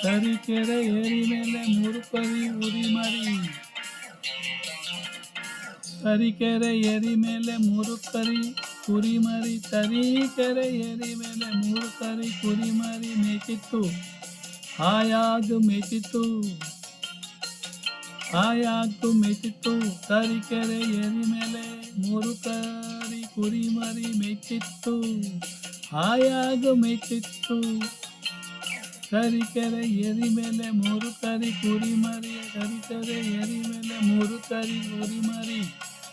ತರೀಕೆರೆ ಏರಿ ಮೇಲೆ ಮೂರು ಕರಿ ಉರಿ ಮರಿ. ತರೀಕೆರೆ ಏರಿ ಮೇಲೆ ಮೂರು ಕರಿ ಕುರಿ ಮರಿ. ತರೀಕೆರೆ ಏರಿ ಮೇಲೆ ಮೂರು ಕರಿ ಕುರಿ ಮರಿ ಮೇಯ್ತಿತ್ತು, ಹಾಯಾಗಿ ಮೇಯ್ತಿತ್ತು, ಹಾಯಾಗಿ ಮೇಯ್ತಿತ್ತು. ತರೀಕೆರೆ ಏರಿ ಮೇಲೆ ಮೂರು ಕರಿ ಕುರಿ ಮರಿ ಮೇಯ್ತಿತ್ತು, ಹಾಯಾಗಿ ಮೇಯ್ತಿತ್ತು. ತರೀಕೆರೆ ಏರಿ ಮೇಲೆ ಮೂರು ಕರಿ ಕುರಿ ಮರಿ. ತರೀಕೆರೆ ಏರಿ ಮೇಲೆ ಮೂರು ಕರಿ ಕುರಿ ಮರಿ.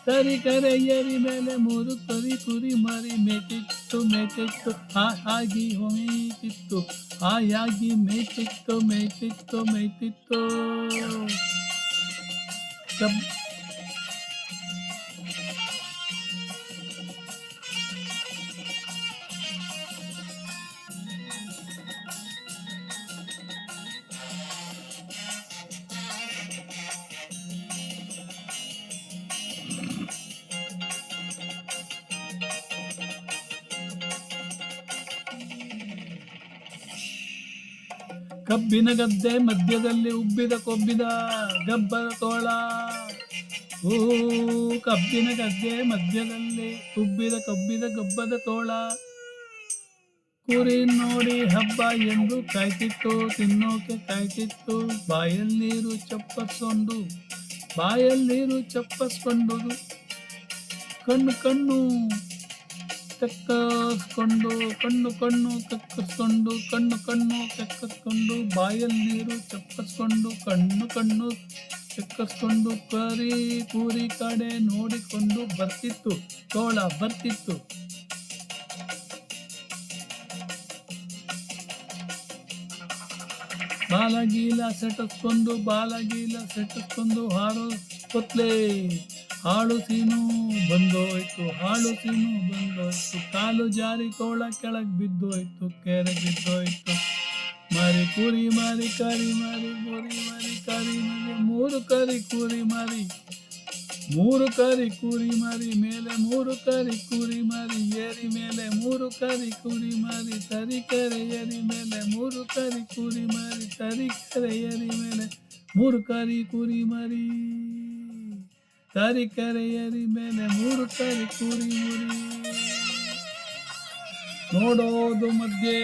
ತರೀಕೆರೆ ಏರಿ ಮೇಲೆ ಮೂರು ಕರಿ ಕುರಿ ಮರಿ ಮೇಯ್ತಿತ್ತು, ಮೇಯ್ತಿತ್ತು, ಹಾಯಾಗಿ ಮೇಯ್ತಿತ್ತು, ಹಾಯಾಗಿ ಮೇಯ್ತಿತ್ತು, ಮೇಯ್ತಿತ್ತು, ಮೇಯ್ತಿತ್ತು. ಕಬ್ಬಿನ ಗದ್ದೆ ಮಧ್ಯದಲ್ಲಿ ಉಬ್ಬಿದ ಕೊಬ್ಬಿದ ಗಬ್ಬದ ತೋಳ. ಓ ಕಬ್ಬಿನ ಗದ್ದೆ ಮಧ್ಯದಲ್ಲಿ ಉಬ್ಬಿದ ಕೊಬ್ಬಿದ ಗಬ್ಬದ ತೋಳ. ಕುರಿ ನೋಡಿ ಹಬ್ಬ ಎಂದು ಕಾಯ್ತಿತ್ತು, ತಿನ್ನೋಕೆ ಕಾಯ್ತಿತ್ತು. ಬಾಯಲ್ಲೀರು ಚಪ್ಪಸ್ಕೊಂಡು, ಬಾಯಲ್ಲೀರು ಚಪ್ಪಸ್ಕೊಂಡುದು. ಕಣ್ಣು ಕಣ್ಣು ಕೆಕ್ಕಸ್ಕೊಂಡು, ಕಣ್ಣು ಕಣ್ಣು ಕೆಕ್ಕಸ್ಕೊಂಡು, ಕಣ್ಣು ಕಣ್ಣು ಕೆಕ್ಕಸ್ಕೊಂಡು. ಬಾಯಲ್ಲೀರು ಚಪ್ಪಸ್ಕೊಂಡು, ಕಣ್ಣು ಕಣ್ಣು ಕೆಕ್ಕಸ್ಕೊಂಡು. ಕರಿ ಕೂರಿ ಕಡೆ ನೋಡಿಕೊಂಡು ಬರ್ತಿತ್ತು ತೋಳ, ಬರ್ತಿತ್ತು. ಬಾಲಗೀಲ ಸೆಟಸ್ಕೊಂಡು, ಬಾಲಗೀಲ ಸೆಟಸ್ಕೊಂಡು. ಹಾಡು ಕೊತ್ಲೆ ಹಾಳು ಸೀನು ಬಂದೋಯ್ತು, ಹಾಳು ಸೀನು ಬಂದೋಯ್ತು. ಕಾಲು ಜಾರಿ ತೋಳ ಕೆಳಗೆ ಬಿದ್ದೋಯ್ತು, ಕೆರೆ ಬಿದ್ದೋಯ್ತು. ಮರಿ ಕುರಿ ಮರಿ ಕರಿ ಮರಿ ಮುರಿ ಮರಿ ಕರಿ ಮರಿ ಮೂರು ಕರಿ ಕುರಿ ಮರಿ. ಮೂರು ಕರಿ ಕುರಿ ಮರಿ ಮೇಲೆ ಮೂರು ಕರಿ ಕುರಿ ಮರಿ. ಏರಿ ಮೇಲೆ ಮೂರು ಕರಿ ಕುರಿ ಮರಿ. ತರೀಕೆರೆ ಏರಿ ಮೇಲೆ ಮೂರು ಕರಿ ಕುರಿ ಮರಿ. ತರೀಕೆರೆ ಏರಿ ಮೇಲೆ ಮೂರು ಕರಿ ಕುರಿ ಮರಿ. ತರೀಕೆರೆ ಏರಿ ಮೇಲೆ ಮೂರು ಕರಿ ಕುರಿ ಮುರಿ. ನೋಡೋದು ಮಧ್ಯೆ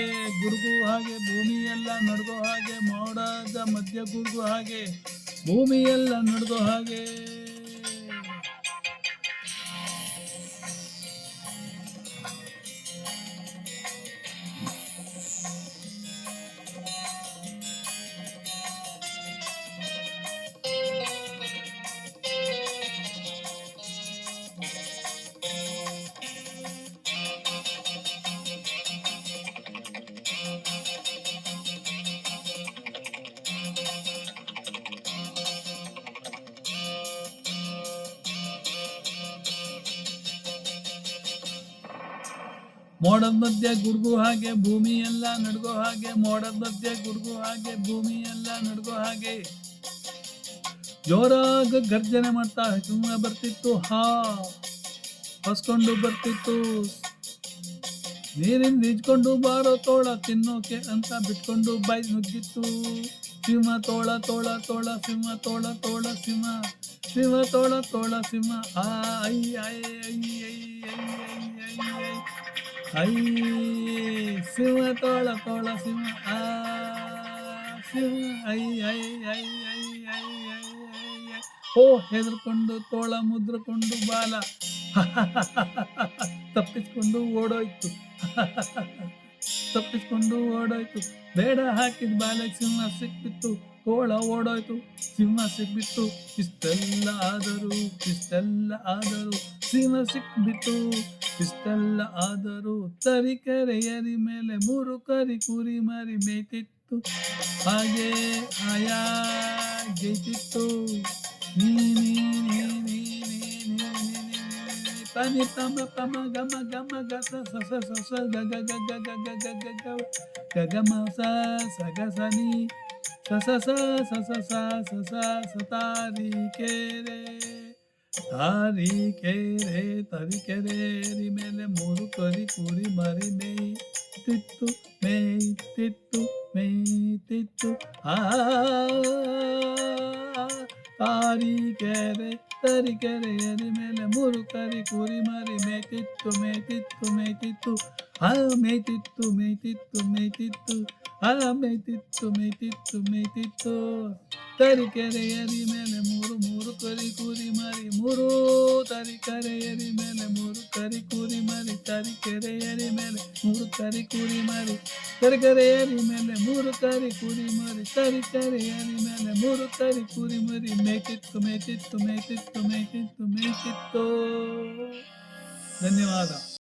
ಗುಡುಗು ಹಾಗೆ, ಭೂಮಿಯೆಲ್ಲ ನಡ್ಗೋ ಹಾಗೆ. ಮೋಡದ ಮಧ್ಯ ಗುಡುಗು ಹಾಗೆ, ಭೂಮಿಯೆಲ್ಲ ನಡ್ಗೋ ಹಾಗೆ. ಮೋಡದ ಮಧ್ಯೆ ಗುಡುಗು ಹಾಗೆ, ಭೂಮಿ ಎಲ್ಲ ನಡ್ಗೋ ಹಾಗೆ. ಮೋಡದ ಮಧ್ಯೆ ಗುಡುಗು ಹಾಗೆ, ಭೂಮಿ ಎಲ್ಲ ನಡ್ಗೋ ಹಾಗೆ. ಜೋರಾಗಿ ಗರ್ಜನೆ ಮಾಡ್ತಾ ಸುಮ್ಮನೆ ಬರ್ತಿತ್ತು, ಹೊಸ್ಕೊಂಡು ಬರ್ತಿತ್ತು. ನೀರಿಂದ ಈಜ್ಕೊಂಡು ಬಾರೋ ತೋಳ ತಿನ್ನೋಕೆ ಅಂತ ಬಿಟ್ಕೊಂಡು ಬಾಯಿ ನುಗ್ಗಿತ್ತು. ಸಿಂಹ ತೋಳ ತೋಳ ತೋಳ ಸಿಂಹ ತೋಳ ತೋಳ ಸಿಂಹ. ಸಿಂಹ ತೋಳ ತೋಳ ಸಿಂಹ. ಐ ಐ ಐ ಐ ಐ ಸಿಂಹ ತೋಳ ತೋಳ ಸಿಂಹ. ಸಿಂಹ ಐ ಐ ಐ ಐ ಐ ಐ ಐ. ಓ ಹೆದರ್ಕೊಂಡು ತೋಳ ಮುದ್ರಕೊಂಡು ಬಾಲ ತಪ್ಪಿಸ್ಕೊಂಡು ಓಡೋಯ್ತು. ತಪ್ಪಿಸ್ಕೊಂಡು ಓಡೋಯ್ತು. ಬೇಡ ಹಾಕಿದ ಬಾಲಕ್ಕೆ ಸಿಂಹ ಸಿಕ್ಬಿತ್ತು, ತೋಳ ಓಡೋಯ್ತು, ಸಿಂಹ ಸಿಕ್ಬಿತ್ತು. ಇಷ್ಟೆಲ್ಲ ಆದರೂ, ಇಷ್ಟೆಲ್ಲ ಆದರೂ ಸಿಂಹ ಸಿಕ್ಬಿತ್ತು. ಇಷ್ಟೆಲ್ಲ ಆದರೂ ತರೀಕೆರೆ ಏರಿ ಮೇಲೆ ಮೂರು ಕರಿ ಕುರಿ ಮರಿ ಮೇಯ್ತಿತ್ತು, ಹಾಗೆ ಆಯಾಗೈತಿತ್ತು. ನೀ ನೀ ನೀ ನೀ ನೀ ಪನಿ ಪಮ ಪಮ ಗಮ ಗಮ ಗ ಸ ಸ ಸ ಸ ಸ ಗ ಗ ಗ ಗ ಗ ಗ ಗ ಗ ಗ ಗ ಗ ಮ ಸ ಸ ಗ ಸ ni ಸ ಸ ಸ ಸ ಸ ಸ ಸ ಸ ಸ ತಾರೀಕೆರೆ. ತಾರೀಕೆರೆ ತರೀಕೆರೆ ಏರಿ ಮೇಲೆ ಮೂರು ಕರಿ ಕುರಿ ಮರಿ ಮೇಯ್ ತಿತ್ತು ಮೇಯ್ತಿತ್ತು ಮೇಯ್ತಿತ್ತು ಆ ತಾರೀಕೆರೆ ತರೀಕೆರೆಯರಿ ಮೇಲೆ ಮೂರು ಕರಿ ಕುರಿ ಮರಿ ಮೇಯ್ತಿತ್ತು ಮೇಯ್ತಿತ್ತು ಮೇಯ್ತಿತ್ತು ಆ ಮೇಯ್ತಿತ್ತು ಮೇಯ್ತಿತ್ತು ಮೇಯ್ತಿತ್ತು ಆ ಮೇಯ್ತಿತ್ತು ಮೇಯ್ತಿತ್ತು ಮೇಯ್ತಿತ್ತು ತರೀಕೆರೆಯರಿ ಮೇಲೆ ಮೂರು ಮೂರು ಕರಿ ಕುರಿ ಮರಿ ಮೂರು ತರೀಕೆರೆಯರಿ ಮೇಲೆ ಮೂರು ಕರಿ ಕುರಿ ಮರಿ ತರೀಕೆರೆಯರಿ ಮೇಲೆ ಮೂರು ಕರಿ ಕುರಿ ಮರಿ ತರೀಕೆರೆಯರಿ ಮೇಲೆ ಮೂರು ಕರಿ ಕುರಿ ಮರಿ ತರೀಕೆರೆಯರಿ ಮೇಲೆ ಮೂರು ಕರಿ ಕುರಿ ಮರಿ ಮೇಯ್ತಿತ್ತು ಮೇಯ್ತಿತ್ತು ಮೇಯ್ತಿತ್ತು ಮೇಯ್ತಿತ್ತು ಮೇಯ್ತಿತ್ತು. ಧನ್ಯವಾದ.